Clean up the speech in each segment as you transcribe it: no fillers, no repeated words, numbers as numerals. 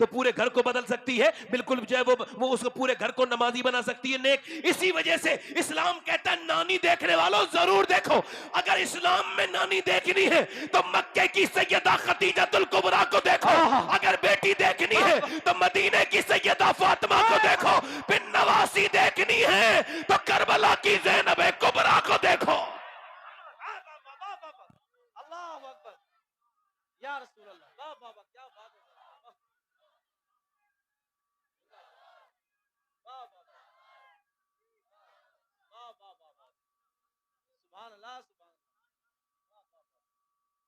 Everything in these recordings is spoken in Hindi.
तो पूरे घर को बदल सकती है, बिल्कुल जो है वो उसको पूरे घर को नमाजी बना सकती है, नेक। इसी वजह से इस्लाम कहता है नानी देखने वालों जरूर देखो। अगर इस्लाम में नानी देखनी है तो मक्के की सैयदा खदीजतुल कुबरा को देखो, अगर बेटी देखनी है तो मदीने की सैयदा फातिमा को देखो, बिन नवासी देखनी है तो करबला की ज़ैनब कुबरा को देखो। अल्लाहु अकबर या रसूल अल्लाह, वाह वाह वाह, क्या बात है, वाह वाह वाह वाह वाह वाह, सुभान अल्लाह सुभान अल्लाह,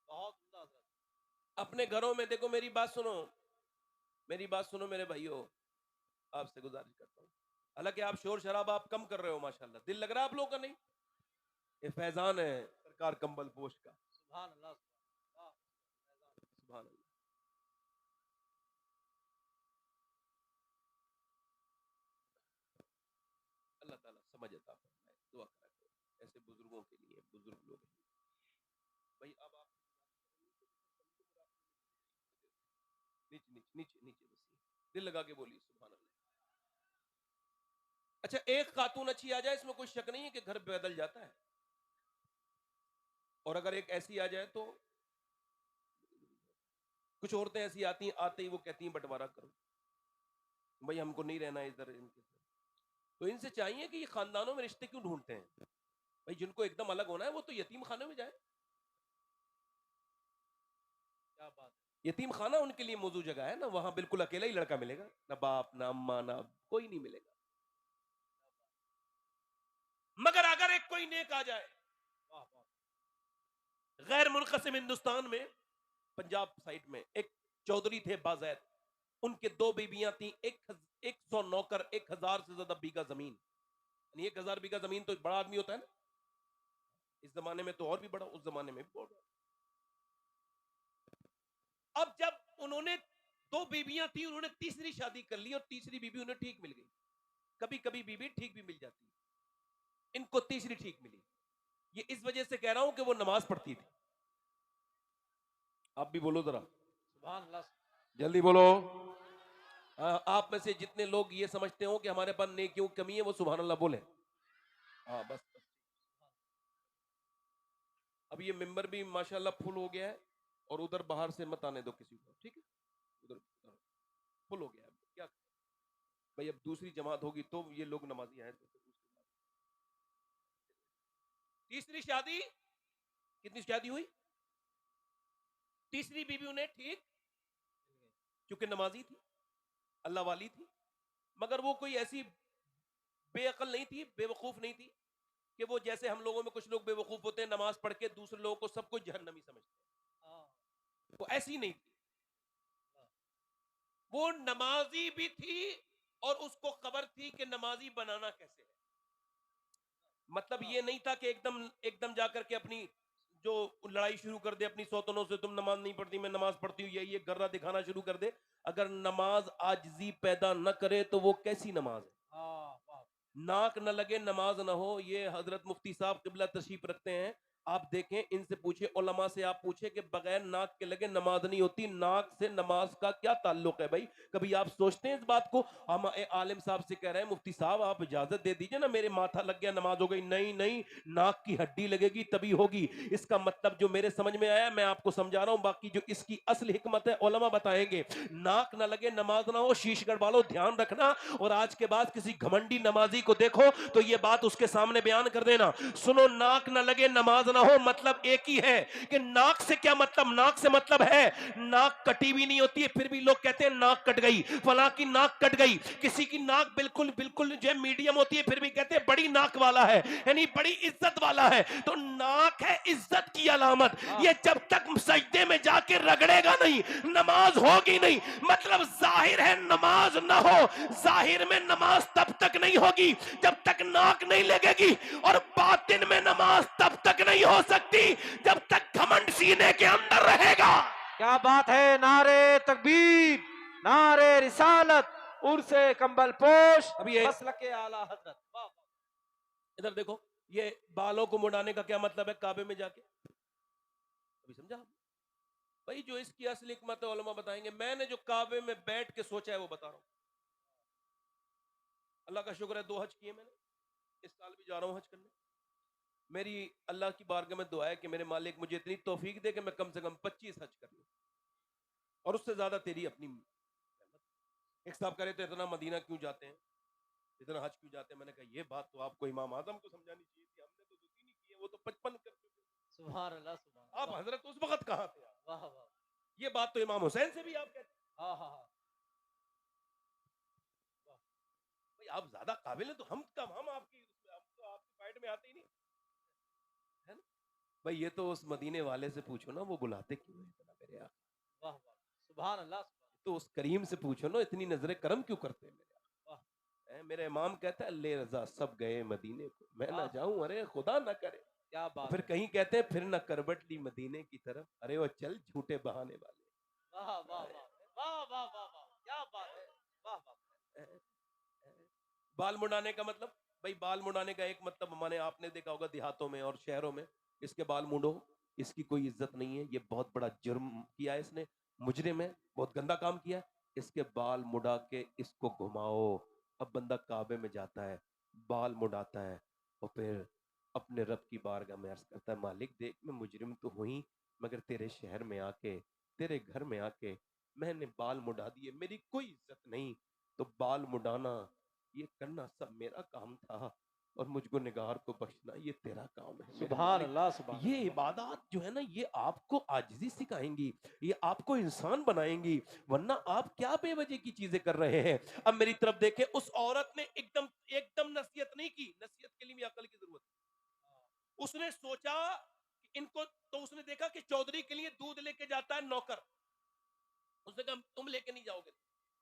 बहुत उम्दा हज़रत। अपने घरों में देखो, मेरी बात सुनो, मेरी बात सुनो मेरे भाइयों, आपसे गुजारिश करता हूँ, हालांकि आप शोर शराब आप कम कर रहे हो माशाल्लाह, दिल लग रहा है आप लोगों का? नहीं, ये फैजान है सरकार कंबल पोश का। सुभान अल्लाह, वाह, सुभान अल्लाह। अल्लाह ताला समझ अता फरमाए, दुआ करा करो ऐसे बुजुर्गों के लिए, बुजुर्ग लोग हैं भाई। अब आप नीचे नीचे नीचे नीचे बस दिल लगा के बोलिए सुभान अल्लाह। अच्छा, एक खातून अच्छी आ जाए इसमें कोई शक नहीं है कि घर बदल जाता है, और अगर एक ऐसी आ जाए तो कुछ औरतें ऐसी आती हैं, आते ही वो कहती हैं बंटवारा करो भाई, हमको नहीं रहना इधर इनके साथ। तो इनसे चाहिए कि ये खानदानों में रिश्ते क्यों ढूंढते हैं भाई? जिनको एकदम अलग होना है वो तो यतीम खाने में जाए। क्या बात है, यतीम खाना उनके लिए मौजूद जगह है ना, वहां बिल्कुल अकेला ही लड़का मिलेगा, ना बाप ना अम्मा ना कोई नहीं मिलेगा। मगर अगर एक कोई नेक आ जाए, वाह वाह, गैर मुनक़सिम हिंदुस्तान में पंजाब साइड में एक चौधरी थे बाज़ैद, उनके दो बीबियां थी, 100 नौकर, 1000 से ज्यादा बीघा जमीन, यानी 1000 बीघा जमीन तो बड़ा आदमी होता है ना, इस जमाने में तो और भी बड़ा, उस जमाने में भी बहुत बड़ा। अब जब उन्होंने दो बीबियां थी, उन्होंने तीसरी शादी कर ली और तीसरी बीबी उन्हें ठीक मिल गई। कभी कभी बीबी ठीक भी मिल जाती है, इनको तीसरी ठीक मिली। ये इस वजह से कह रहा हूं कि वो नमाज पढ़ती थी। आप भी बोलो जरा, सुभान अल्लाह, जल्दी बोलो। आप में से जितने लोग ये समझते हो कि हमारे पास नेकियों की कमी है, वो सुभान अल्लाह बोले। हाँ बस, अब ये मिंबर भी माशाल्लाह फुल हो गया है, और उधर बाहर से मत आने दो किसी को, ठीक है? उधर फुल हो गया है, क्या भाई, अब दूसरी जमात होगी तो ये लोग नमाजी आए तो तीसरी शादी, कितनी शादी हुई? तीसरी बीवी उन्हें ठीक, क्योंकि नमाजी थी, अल्लाह वाली थी, मगर वो कोई ऐसी बेअकल नहीं थी, बेवकूफ नहीं थी कि वो जैसे हम लोगों में कुछ लोग बेवकूफ होते हैं, नमाज पढ़ के दूसरे लोगों को सब कुछ जहन्नमी समझते हाँ, हैं, वो ऐसी नहीं थी। वो नमाजी भी थी और उसको खबर थी कि नमाजी बनाना कैसे है। मतलब ये नहीं था कि एकदम एकदम जाकर के अपनी जो लड़ाई शुरू कर दे अपनी सौतनों से, तुम नमाज नहीं पढ़ती मैं नमाज पढ़ती हूँ, ये गर्रा दिखाना शुरू कर दे। अगर नमाज आजिजी पैदा न करे तो वो कैसी नमाज है? हाँ, वाह, नाक न लगे नमाज न हो, ये हजरत मुफ्ती साहब किबला तशरीफ रखते हैं। आप देखें, इनसे पूछे, उलमा से आप पूछे कि बगैर नाक के लगे नमाज नहीं होती, नाक से नमाज का क्या ताल्लुक है भाई? कभी आप सोचते हैं इस बात को? हम आलिम साहब से कह रहे हैं मुफ्ती साहब आप इजाजत दे दीजिए ना, मेरे माथा लग गया नमाज हो गई। नहीं नहीं, नाक की हड्डी लगेगी तभी होगी। इसका मतलब जो मेरे समझ में आया मैं आपको समझा रहा हूं, बाकी जो इसकी असली हिकमत है उलमा बताएंगे। नाक ना लगे नमाज ना हो, शीशगढ़ वालों ध्यान रखना, और आज के बाद किसी घमंडी नमाजी को देखो तो ये बात उसके सामने बयान कर देना। सुनो, नाक ना लगे नमाज ना हो मतलब एक ही है कि नाक से क्या मतलब? नाक से मतलब है नाक कटी भी नहीं होती है, फिर भी लोग कहते हैं नाक कट गई, फला की नाक कट गई। किसी की नाक बिल्कुल बिल्कुल जो है मीडियम होती है, फिर भी कहते हैं बड़ी नाक वाला है, यानी बड़ी इज्जत वाला है। तो नाक है इज्जत की अलामत, ये जब तक सजदे में जाके रगड़ेगा नहीं नमाज होगी नहीं। मतलब जाहिर है नमाज ना हो, जाहिर में नमाज तब तक नहीं होगी जब तक नाक नहीं लगेगी, और बातिन में नमाज तब तक नहीं हो सकती जब तक घमंड सीने के अंदर रहेगा। क्या बात है, नारे तकबीर, नारे रिसालत, उर्से कंबल पोश, अभी ये मसलके आला हजरत, वाह वाह, इधर देखो, ये बालों को मुड़ाने का क्या मतलब है काबे में जाके? अभी समझा? भाई जो इसकी असली हिकमत है उलमा बताएंगे, मैंने जो काबे में बैठ के सोचा है वो बता रहा हूं। अल्लाह का शुक्र है 2 हज किए मैंने, इस साल भी जा रहा हूं हज करने। मेरी अल्लाह की बारगाह में दुआ है कि मेरे मालिक मुझे इतनी तौफीक दे कि मैं कम से कम 25 हज कर लूं, और उससे ज्यादा तेरी अपनी मेहनत। एक साहब करे तो इतना मदीना क्यों जाते हैं, इतना हज क्यों जाते हैं? मैंने कहा ये बात तो आपको इमाम आजम को समझानी चाहिए थी, हमने तो 2-3 ही किए, वो तो 55 कर चुके। सुभान अल्लाह, सुभान आप अल्लाह। हजरत उस वक्त कहां थे आप? वाह वाह। ये बात तो इमाम हुसैन से भी आप कहते हैं। हाँ हाँ हाँ। वाह। भाई आप ज्यादा काबिल हैं तो हम कम, हम आपकी हम तो आपकी फाइट में आते ही नहीं, है ना? भाई ये तो उस मदीने वाले से पूछो ना, वो बुलाते क्यों है इतना मेरे यहाँ? वाह वाह। सुभान अल्लाह, सुभान तो उस करीम से पूछो ना, इतनी नजरे करम क्यों करते हैं मेरे वाह यहाँ? मेरा इमाम कहता है ले रजा सब गए मदीने को, मैं ना वाह। जाऊं, अरे खुदा ना करे। क्या और बात फिर है। कहीं कहते हैं फिर ना करबट ली मदीने की तरफ, अरे वो चल झूठे बहाने वाले। वाह वाह वाह वाह वाह वाह वाह। क्या बात है। वाह वाह। बाल मुड़ाने का मतलब, भाई बाल मुड़ाने का एक मतलब माने आपने देखा होगा देहातों में और शहरों में, इसके बाल मुड़ो, इसकी कोई इज्जत नहीं है, ये बहुत बड़ा जुर्म किया है इसने, मुजरिम है, बहुत गंदा काम किया है, इसके बाल मुड़ा के इसको घुमाओ। अब बंदा काबे में जाता है, बाल मुड़ाता है, और फिर अपने रब की बारगाह में अर्ज करता है मालिक देख मैं मुजरिम तो हुई, मगर तेरे शहर में आके, तेरे घर में आके मैंने बाल मुड़ा दिए, मेरी कोई इज्जत नहीं। तो बाल मुड़ाना ये करना सब मेरा काम था, और मुझको निगार को बख्शना ये तेरा काम है मेरे सुभान मालिक। अल्लाह, सुभान ये अल्लाह। इबादत जो है ना, ये आपको आजिज़ी सिखाएंगी, ये आपको इंसान बनाएंगी, वरना आप क्या बेवजह की चीजें कर रहे हैं। अब मेरी तरफ देखें, उस औरत ने एकदम एकदम नसीहत नहीं की, नसीहत के लिए भी अकल की जरूरत है। उसने सोचा कि इनको, तो उसने देखा कि चौधरी के लिए दूध लेके जाता है नौकर, उसने कहा तुम लेके नहीं जाओगे,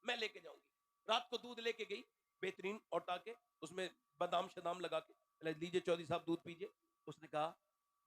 मैं लेके जाऊंगी। रात को दूध लेके गई, बेहतरीन औटा के, उसमें बादाम शदाम लगा के, बोले, लीजिए चौधरी साहब दूध पीजिए। उसने कहा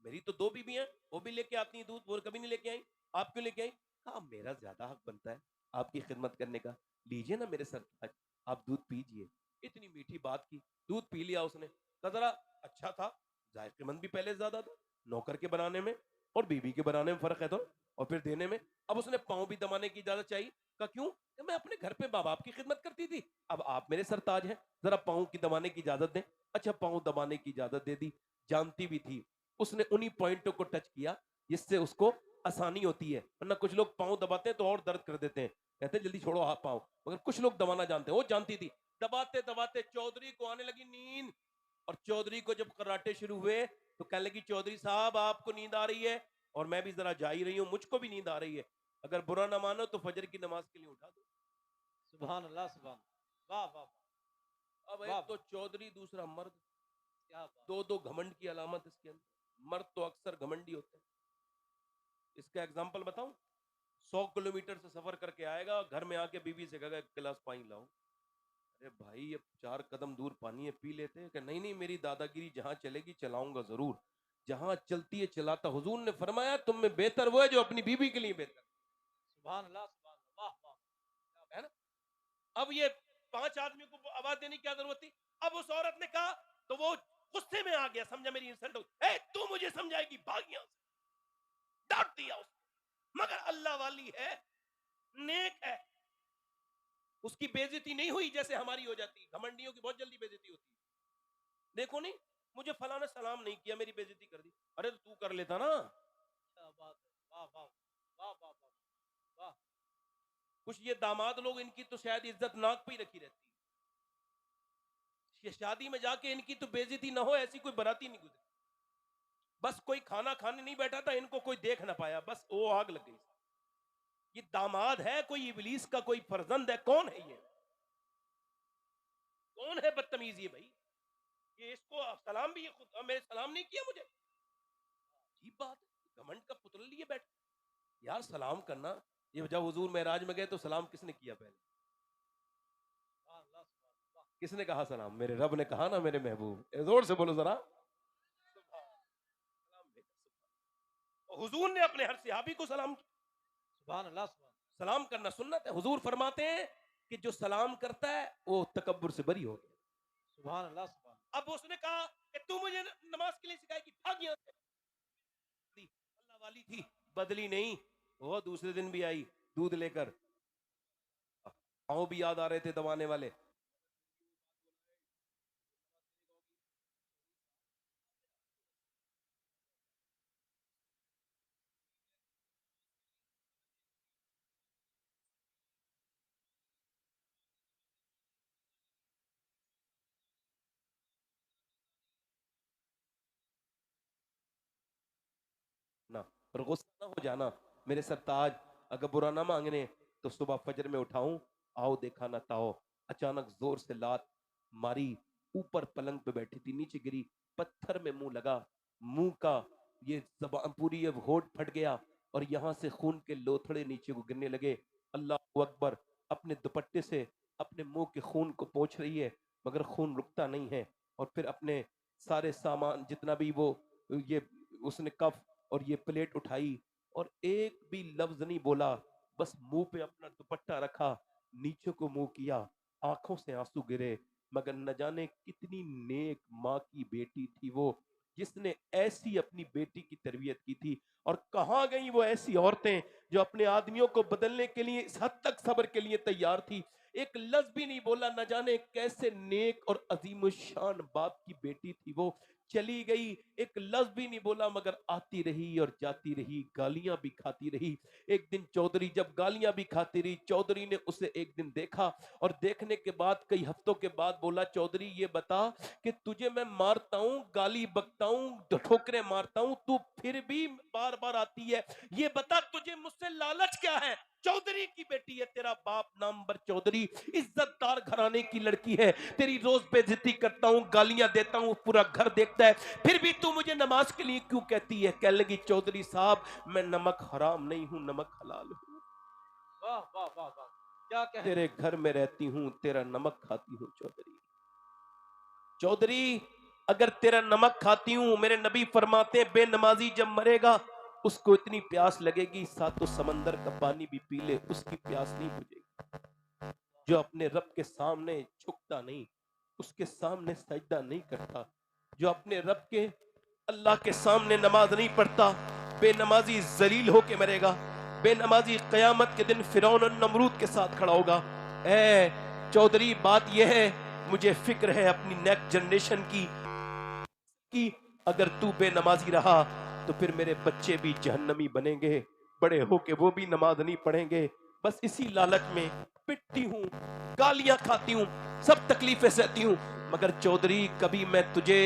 मेरी तो 2 बीबी हैं, वो भी लेके आती हैं दूध, वो कभी नहीं लेके आई, आप क्यों लेके आई? कहा मेरा ज्यादा हक बनता है आपकी खिदमत करने का, लीजिए ना मेरे सरताज, आप दूध पीजिए। इतनी मीठी बात की, दूध पी लिया उसने, कहा जरा अच्छा था, जायकेमंद भी पहले ज्यादा था, नौकर के बनाने में और बीबी के बनाने में फर्क है तो, और फिर देने में। अब उसने पाँव भी दबाने की इजाजत चाहिए, का क्यों? कि मैं अपने घर पे माँ बाप की खिदमत करती थी, अब आप मेरे सरताज हैं, जरा पाँव की दबाने की इजाजत दें। अच्छा पाँव दबाने की इजाजत दे दी, जानती भी थी, उसने उन्हीं पॉइंटों को टच किया जिससे उसको आसानी होती है, वरना कुछ लोग पाँव दबाते हैं तो और दर्द कर देते हैं, कहते हैं जल्दी छोड़ो हाथ पाँव, मगर कुछ लोग दबाना जानते हैं, वो जानती थी। दबाते दबाते चौधरी को आने लगी नींद, और चौधरी को जब कराटे शुरू हुए तो कहने लगी चौधरी साहब आपको नींद आ रही है, और मैं भी जरा जा ही रही हूँ, मुझको भी नींद आ रही है, अगर बुरा ना मानो तो फजर की नमाज के लिए उठा दो। सुभान अल्लाह, सुभान। वाह वाह अब वाह। एक तो चौधरी, दूसरा मर्द, क्या बात। दो दो घमंड की अलामत इसके अंदर। मर्द तो अक्सर घमंडी होते हैं, इसका एग्जाम्पल बताऊं, 100 किलोमीटर से सफर करके आएगा, घर में आके बीवी से कहेगा एक गिलास पानी लाओ, अरे भाई अब 4 कदम दूर पानी है, पी लेते हैं। कि नहीं नहीं मेरी दादागिरी जहां चलेगी चलाऊंगा जरूर, जहां चलती है चलाता। हुजूर ने फरमाया तुम में बेहतर वो है जो अपनी बीवी के लिए बेहतर सुभान अल्लाह, सुभान अल्लाह। वाह वाह। क्या है बात। ना। अब ये 5 आदमियों को आवाज देने की क्या जरूरत थी? अब उस औरत ने कहा, तो वो गुस्से में आ गया, समझा मेरी इंसल्ट हो, ए तू मुझे समझाएगी, भाग यहां से, डांट दिया उसने। मगर अल्लाह वाली है, नेक है, उसकी बेइज्जती नहीं हुई जैसे हमारी हो जाती, घमंडियों की बहुत जल्दी बेइज्जती होती है। देखो नहीं, मुझे फला ने सलाम नहीं किया, मेरी बेइज्जती कर दी, अरे तो तू कर लेता ना। क्या बात है। वाह वाह वाह वाह वाह वाह। कुछ ये दामाद लोग, इनकी तो शायद इज्जत नाक पे ही रखी रहती है, ये शादी में जाके इनकी तो बेइज्जती ना हो ऐसी कोई बराती नहीं गुजरी। बस कोई खाना खाने नहीं बैठा था, इनको कोई देख ना पाया, बस वो आग लग गई। ये दामाद है कोई इबलीस का कोई फर्जंद है? कौन है ये? कौन है बदतमीज ये भाई? ये इसको सलाम भी, ये खुद मेरे सलाम नहीं किया मुझे, अजीब बात है, घमंड का पुतला लिए बैठ। यार सलाम करना, ये जब हुजूर महराज में गए तो सलाम किसने किया पहले? सुभान अल्लाह, सुभान अल्लाह। किसने कहा सलाम? मेरे रब ने कहा ना मेरे महबूब, जोर से बोलो जरा, सलाम भेजा। हुजूर ने अपने हर सहाबी को सलाम किया। सुभान अल्लाह, सुभान। सलाम करना सुन्नत है। हुजूर फरमाते हैं कि जो सलाम करता है वो तकब्बुर से बरी हो गया। सुभान अल्लाह, सुभान। अब उसने कहा कि तू मुझे नमाज के लिए सिखाएगी, भाग यहाँ से। अल्लाह वाली थी, बदली नहीं। वो दूसरे दिन भी आई दूध लेकर, पाँव भी याद आ रहे थे दबाने वाले। ना और गुस्सा ना हो जाना मेरे सरताज, अगर बुरा ना मांगने तो सुबह फजर में उठाऊं, आओ देखा ना ताओ। अचानक जोर से लात मारी, ऊपर पलंग पे बैठी थी नीचे गिरी, पत्थर में मुंह लगा, मुंह का ये जबान पूरी ये होठ फट गया और यहां से खून के लोथड़े नीचे को गिरने लगे। अल्लाह अकबर, अपने दुपट्टे से अपने मुंह के खून को पोंछ रही है मगर खून रुकता नहीं है। और फिर अपने सारे सामान जितना भी वो ये उसने कफ और ये प्लेट उठाई और एक भी लफ्ज नहीं बोला, बस मुंह पे अपना दुपट्टा रखा, नीचे को मुंह किया, आंखों से आंसू गिरे। मगर न जाने कितनी नेक माँ की बेटी थी वो, जिसने ऐसी अपनी बेटी की तरबियत की थी। और कहाँ गई वो ऐसी औरतें जो अपने आदमियों को बदलने के लिए इस हद तक सब्र के लिए तैयार थी। एक लफ्ज भी नहीं बोला, न जाने कैसे नेक और अजीम शान बाप की बेटी थी वो, चली गई, एक लफ्ज भी नहीं बोला मगर आती रही और जाती रही, गालियां भी खाती रही। एक दिन चौधरी जब गालियां भी खाती रही, चौधरी ने उसे एक दिन देखा और देखने के बाद कई हफ्तों के बाद बोला, चौधरी ये बता कि तुझे मैं मारता हूं, गाली बकता हूं, ठोकरे मारता हूं, तू फिर भी बार बार आती है, ये बता तुझे मुझसे लालच क्या है? चौधरी की बेटी है, तेरा बाप नामवर चौधरी इज्जतदार घराने की लड़की है, तेरी रोज बेइज्जती करता हूं, गालियां देता हूं, पूरा घर देखता है, फिर भी तू मुझे नमाज के लिए क्यों कहती है? कह लगी, चौधरी साहब मैं नमक हराम नहीं हूं, नमक हलाल हूं। वाह वाह वाह वाह, क्या कहने। तेरे घर में रहती हूं, तेरा नमक खाती हूं चौधरी। चौधरी अगर तेरा नमक खाती हूं, मेरे नबी फरमाते हैं बेनमाजी जब मरेगा उसको इतनी प्यास लगेगी सातों समंदर का पानी भी पी ले उसकी प्यास नहीं बुझेगी। जो अपने रब के सामने झुकता नहीं, उसके सामने सजदा नहीं करता, जो अपने रब के अल्लाह के सामने नमाज नहीं पढ़ता, बेनमाजी जलील होके मरेगा। बेनमाजी कयामत के दिन फिरौन और नमरूद के साथ खड़ा होगा। ए चौधरी बात यह है, मुझे फिक्र है अपनी नेक्स्ट जनरेशन की अगर तू बेनमाजी रहा तो फिर मेरे बच्चे भी जहन्नमी बनेंगे, बड़े होके वो भी नमाज नहीं पढ़ेंगे। बस इसी लालच में पिटती हूँ, गालियां खाती हूँ, सब तकलीफें सहती हूँ, मगर चौधरी कभी मैं तुझे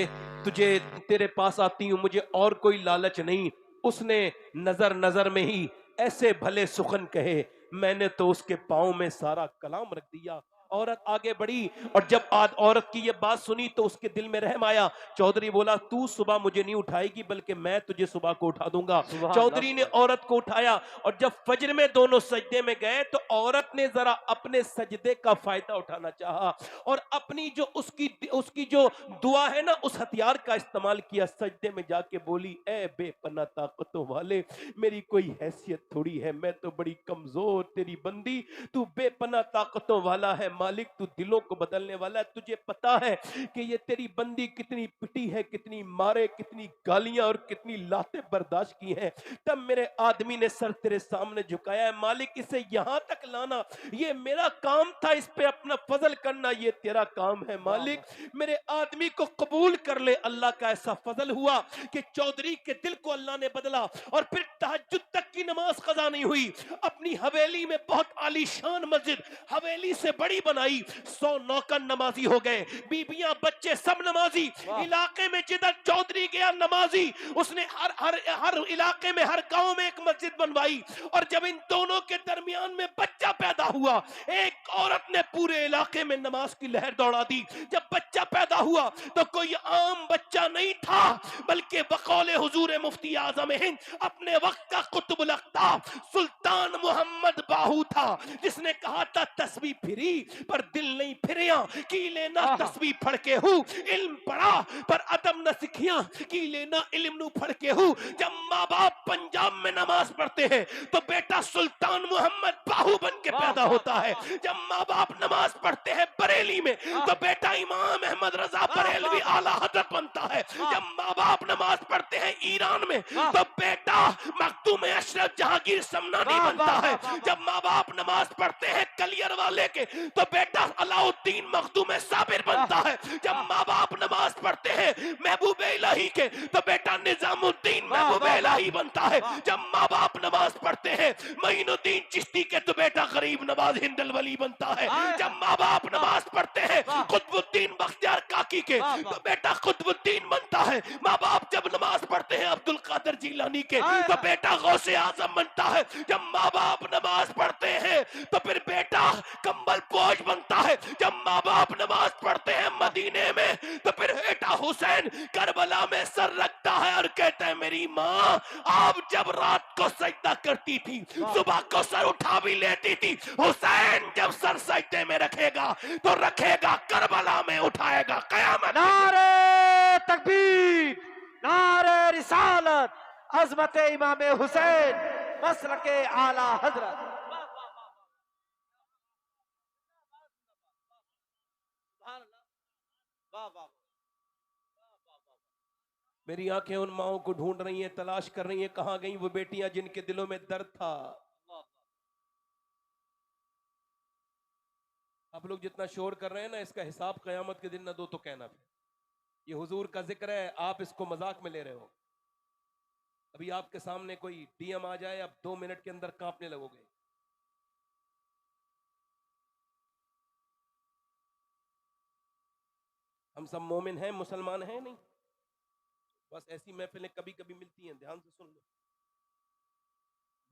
तुझे तेरे पास आती हूँ, मुझे और कोई लालच नहीं। उसने नजर नजर में ही ऐसे भले सुखन कहे, मैंने तो उसके पाँव में सारा कलाम रख दिया। औरत आगे बढ़ी और जब आज औरत की ये बात सुनी तो उसके दिल में रहम आया। चौधरी बोला, तू सुबह मुझे नहीं उठाएगी बल्कि मैं तुझे सुबह को उठा दूंगा। सुभान अल्लाह, चौधरी ने सुभान औरत को उठाया और जब फजर में दोनों सजदे में गए तो औरत ने जरा अपने सजदे का फायदा उठाना चाहा और अपनी जो उसकी उसकी जो दुआ है ना उस हथियार का इस्तेमाल किया। सजदे में जाके बोली, ए बेपना ताकतों वाले, मेरी कोई हैसियत थोड़ी है, मैं तो बड़ी कमजोर तेरी बंदी, तू बेपना ताकतों वाला है मालिक, तू दिलों को बदलने वाला है। तुझे पता है कि ये तेरी बंदी कितनी पिटी है, कितनी मारे, कितनी गालियां और कितनी लातें बर्दाश्त की हैं। तब मेरे आदमी ने सर तेरे सामने झुकाया है, मालिक इसे यहां तक लाना ये मेरा काम था, इस पे अपना फजल करना ये तेरा काम है मालिक, मेरे आदमी को कबूल कर ले। अल्लाह का ऐसा फजल हुआ कि चौधरी के दिल को अल्लाह ने बदला और फिर तहज्जुद तक की नमाज कज़ा नहीं हुई। अपनी हवेली में बहुत आलीशान मस्जिद हवेली से बड़ी बनाई, 100 नौकर नमाजी हो गए, बीबियां बच्चे सब नमाजी। इलाके में जिधर चौधरी गया नमाजी, उसने हर हर हर इलाके में हर गांव में एक मस्जिद बनवाई। और जब इन दोनों के दरमियान में बच्चा पैदा हुआ, एक औरत ने पूरे इलाके में नमाज की लहर दौड़ा दी। जब बच्चा पैदा हुआ तो कोई आम बच्चा नहीं था बल्कि बकौले हुजूर मुफ्ती आजम हिंद अपने वक्त का कुतुबुल अख्ताब सुल्तान मोहम्मद बाहू था, जिसने कहा था तस्बीह फिरी पर दिल नहीं नहीं फिरिया की लेना तस्वीर फड़ के हूँ इल्म पढ़ा पर अदब न सिखिया की लेना इल्म नु फड़ के हूँ। जब माँ बाप पंजाब में नमाज पढ़ते हैं तो बेटा सुल्तान मोहम्मद बाहू बन के पैदा होता है। जब माँ बाप नमाज पढ़ते हैं बरेली में तो बेटा इमाम अहमद रजा बरेलवी आला हजरत बनता है। जब माँ बाप नमाज पढ़ते हैं ईरान में तो बेटा मखदूम अशरफ जहांगीर समनानी बनता है। जब माँ बाप नमाज पढ़ते हैं कलियर वाले के तो बेटा अलाउद्दीन मखदूम साबिर बनता है। जब माँ बाप नमाज पढ़ते हैं महबूब इलाही के तो बेटा निजामुद्दीन महबूब इलाही बनता है। जब माँ बाप नमाज पढ़ते हैं मईनुद्दीन चिश्ती के तो बेटा गरीब नवाज हिंदल वली बनता है। जब माँ बाप नमाज पढ़ते हैं कुतुबुद्दीन बख्तियार काकी के तो बेटा कुतुबुद्दीन बनता है। माँ बाप जब नमाज पढ़ते हैं अब्दुल कादिर जीलानी के तो बेटा गौसे आजम बनता है। जब माँ बाप नमाज पढ़ते हैं तो फिर बेटा कंबल पोश बनता है। जब माँ बाप नमाज पढ़ते हैं मदीने में तो फिर बेटा हुसैन करबला में सर रखता है और कहता है मेरी माँ आप जब रात को सजदा करती थी सुबह को सर उठा भी लेती थी। हुसैन जब सर सजदे में रखेगा तो रखेगा करबला में उठाएगा कयामत। नारे तकबीर, नारे रिसालत, अजमत इमाम हुसैन, मसलके आला हजरत। मेरी आंखें उन माओं को ढूंढ रही हैं, तलाश कर रही हैं कहां गई वो बेटियां जिनके दिलों में दर्द था। आप लोग जितना शोर कर रहे हैं ना इसका हिसाब कयामत के दिन ना दो तो कहना। फिर ये हुजूर का जिक्र है, आप इसको मजाक में ले रहे हो। अभी आपके सामने कोई डीएम आ जाए आप 2 मिनट के अंदर कांपने लगोगे। हम सब मोमिन हैं, मुसलमान हैं नहीं। बस ऐसी महफिलें कभी कभी मिलती हैं, ध्यान से सुन लो।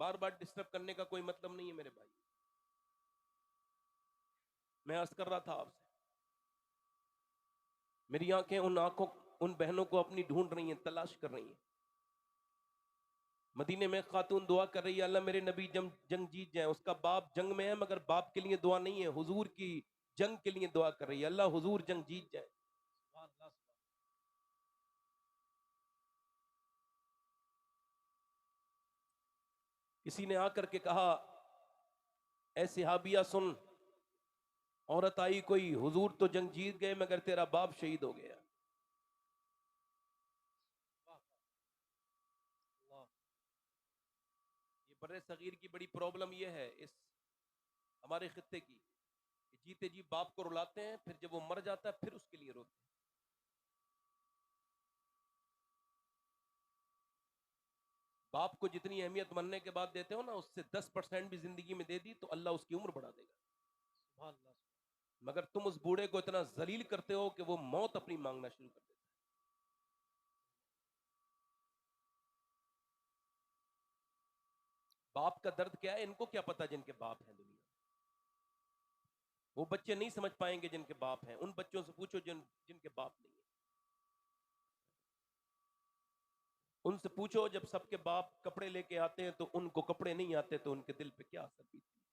बार बार डिस्टर्ब करने का कोई मतलब नहीं है मेरे भाई। मैं अर्ज कर रहा था आपसे, मेरी आंखें उन बहनों को अपनी ढूंढ रही हैं, तलाश कर रही हैं। मदीने में खातून दुआ कर रही है अल्लाह मेरे नबी जंग जीत जाए। उसका बाप जंग में है मगर बाप के लिए दुआ नहीं है, हुजूर की जंग के लिए दुआ कर रही है, अल्लाह हुजूर जंग जीत जाए। किसी ने आकर के कहा ऐ सिहाबिया सुन, औरत आई कोई, हुजूर तो जंग जीत गए मगर तेरा बाप शहीद हो गया। ये बर्रे सगीर की बड़ी प्रॉब्लम ये है इस हमारे खित्ते की, जीते जी बाप को रुलाते हैं, फिर जब वो मर जाता है फिर उसके लिए रोते हैं। बाप को जितनी अहमियत मरने के बाद देते हो ना उससे 10% भी जिंदगी में दे दी तो अल्लाह उसकी उम्र बढ़ा देगा। मगर तुम उस बूढ़े को इतना जलील करते हो कि वो मौत अपनी मांगना शुरू कर देता है। बाप का दर्द क्या है इनको क्या पता जिनके बाप हैं दुनिया। वो बच्चे नहीं समझ पाएंगे जिनके बाप हैं, उन बच्चों से पूछो जिनके बाप नहीं है। उनसे पूछो जब सबके बाप कपड़े लेके आते हैं तो उनको कपड़े नहीं आते तो उनके दिल पे क्या असर बीतती है।